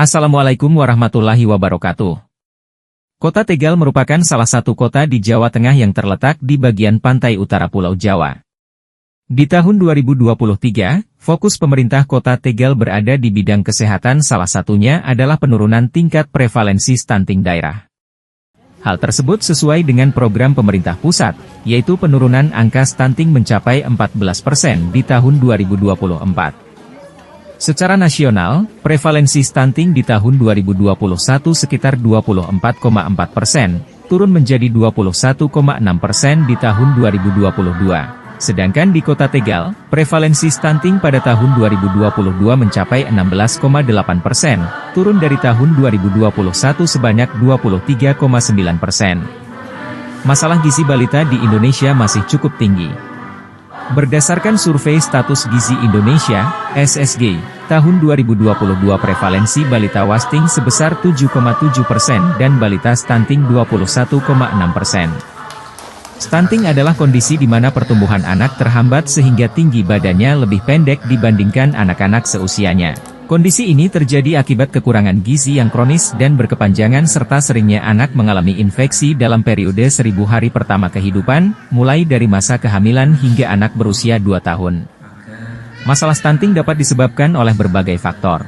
Assalamualaikum warahmatullahi wabarakatuh. Kota Tegal merupakan salah satu kota di Jawa Tengah yang terletak di bagian pantai utara Pulau Jawa. Di tahun 2023, fokus pemerintah Kota Tegal berada di bidang kesehatan, salah satunya adalah penurunan tingkat prevalensi stunting daerah. Hal tersebut sesuai dengan program pemerintah pusat, yaitu penurunan angka stunting mencapai 14% di tahun 2024. Secara nasional, prevalensi stunting di tahun 2021 sekitar 24,4%, turun menjadi 21,6% di tahun 2022. Sedangkan di Kota Tegal, prevalensi stunting pada tahun 2022 mencapai 16,8%, turun dari tahun 2021 sebanyak 23,9%. Masalah gizi balita di Indonesia masih cukup tinggi. Berdasarkan survei status gizi Indonesia, SSG, tahun 2022 prevalensi balita wasting sebesar 7,7% dan balita stunting 21,6%. Stunting adalah kondisi di mana pertumbuhan anak terhambat sehingga tinggi badannya lebih pendek dibandingkan anak-anak seusianya. Kondisi ini terjadi akibat kekurangan gizi yang kronis dan berkepanjangan serta seringnya anak mengalami infeksi dalam periode 1000 hari pertama kehidupan, mulai dari masa kehamilan hingga anak berusia 2 tahun. Masalah stunting dapat disebabkan oleh berbagai faktor.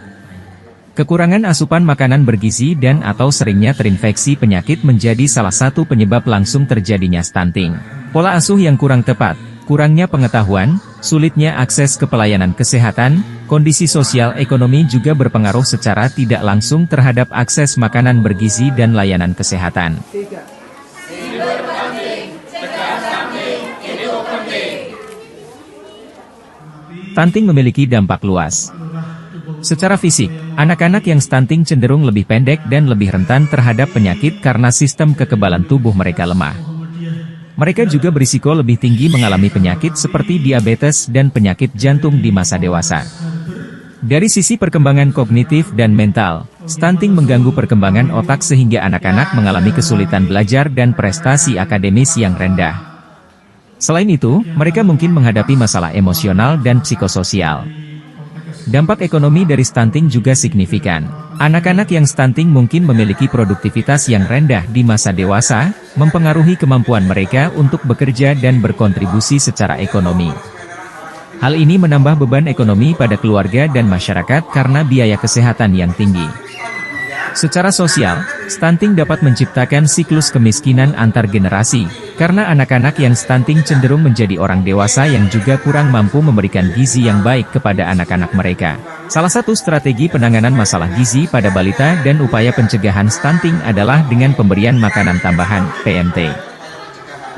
Kekurangan asupan makanan bergizi dan atau seringnya terinfeksi penyakit menjadi salah satu penyebab langsung terjadinya stunting. Pola asuh yang kurang tepat, kurangnya pengetahuan, sulitnya akses ke pelayanan kesehatan, kondisi sosial ekonomi juga berpengaruh secara tidak langsung terhadap akses makanan bergizi dan layanan kesehatan. Stunting memiliki dampak luas. Secara fisik, anak-anak yang stunting cenderung lebih pendek dan lebih rentan terhadap penyakit karena sistem kekebalan tubuh mereka lemah. Mereka juga berisiko lebih tinggi mengalami penyakit seperti diabetes dan penyakit jantung di masa dewasa. Dari sisi perkembangan kognitif dan mental, stunting mengganggu perkembangan otak sehingga anak-anak mengalami kesulitan belajar dan prestasi akademis yang rendah. Selain itu, mereka mungkin menghadapi masalah emosional dan psikososial. Dampak ekonomi dari stunting juga signifikan. Anak-anak yang stunting mungkin memiliki produktivitas yang rendah di masa dewasa, mempengaruhi kemampuan mereka untuk bekerja dan berkontribusi secara ekonomi. Hal ini menambah beban ekonomi pada keluarga dan masyarakat karena biaya kesehatan yang tinggi. Secara sosial, stunting dapat menciptakan siklus kemiskinan antar generasi, karena anak-anak yang stunting cenderung menjadi orang dewasa yang juga kurang mampu memberikan gizi yang baik kepada anak-anak mereka. Salah satu strategi penanganan masalah gizi pada balita dan upaya pencegahan stunting adalah dengan pemberian makanan tambahan, PMT.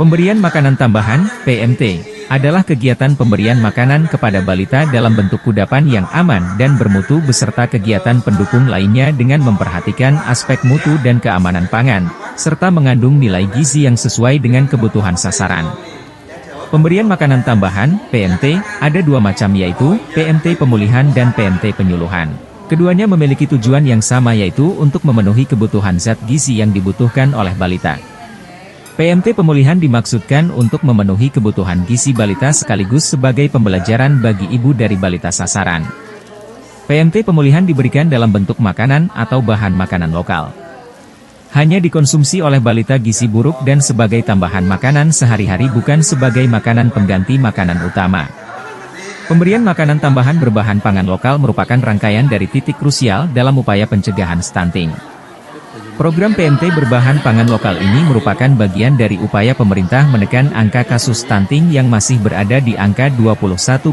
Pemberian makanan tambahan, PMT, adalah kegiatan pemberian makanan kepada balita dalam bentuk kudapan yang aman dan bermutu beserta kegiatan pendukung lainnya dengan memperhatikan aspek mutu dan keamanan pangan, serta mengandung nilai gizi yang sesuai dengan kebutuhan sasaran. Pemberian makanan tambahan, PMT, ada dua macam yaitu, PMT pemulihan dan PMT penyuluhan. Keduanya memiliki tujuan yang sama yaitu untuk memenuhi kebutuhan zat gizi yang dibutuhkan oleh balita. PMT pemulihan dimaksudkan untuk memenuhi kebutuhan gizi balita sekaligus sebagai pembelajaran bagi ibu dari balita sasaran. PMT pemulihan diberikan dalam bentuk makanan atau bahan makanan lokal. Hanya dikonsumsi oleh balita gizi buruk dan sebagai tambahan makanan sehari-hari bukan sebagai makanan pengganti makanan utama. Pemberian makanan tambahan berbahan pangan lokal merupakan rangkaian dari titik krusial dalam upaya pencegahan stunting. Program PMT berbahan pangan lokal ini merupakan bagian dari upaya pemerintah menekan angka kasus stunting yang masih berada di angka 21,6%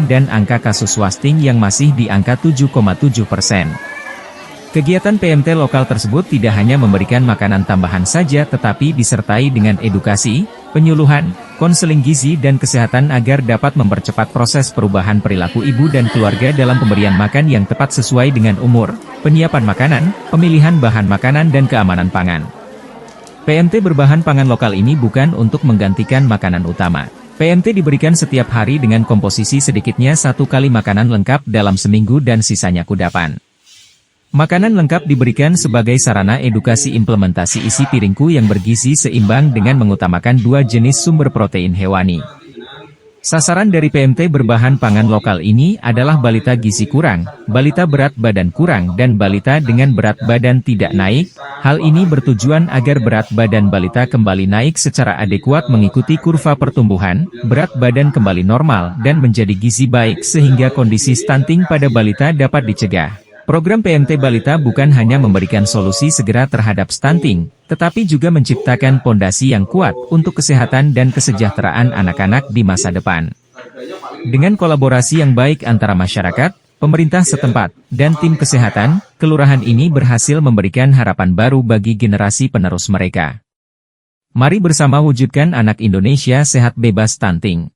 dan angka kasus wasting yang masih di angka 7,7%. Kegiatan PMT lokal tersebut tidak hanya memberikan makanan tambahan saja tetapi disertai dengan edukasi, penyuluhan, konseling gizi dan kesehatan agar dapat mempercepat proses perubahan perilaku ibu dan keluarga dalam pemberian makan yang tepat sesuai dengan umur, penyiapan makanan, pemilihan bahan makanan dan keamanan pangan. PMT berbahan pangan lokal ini bukan untuk menggantikan makanan utama. PMT diberikan setiap hari dengan komposisi sedikitnya 1 kali makanan lengkap dalam seminggu dan sisanya kudapan. Makanan lengkap diberikan sebagai sarana edukasi implementasi isi piringku yang bergizi seimbang dengan mengutamakan 2 jenis sumber protein hewani. Sasaran dari PMT berbahan pangan lokal ini adalah balita gizi kurang, balita berat badan kurang dan balita dengan berat badan tidak naik. Hal ini bertujuan agar berat badan balita kembali naik secara adekuat mengikuti kurva pertumbuhan, berat badan kembali normal dan menjadi gizi baik sehingga kondisi stunting pada balita dapat dicegah. Program PMT Balita bukan hanya memberikan solusi segera terhadap stunting, tetapi juga menciptakan pondasi yang kuat untuk kesehatan dan kesejahteraan anak-anak di masa depan. Dengan kolaborasi yang baik antara masyarakat, pemerintah setempat, dan tim kesehatan, kelurahan ini berhasil memberikan harapan baru bagi generasi penerus mereka. Mari bersama wujudkan anak Indonesia sehat bebas stunting.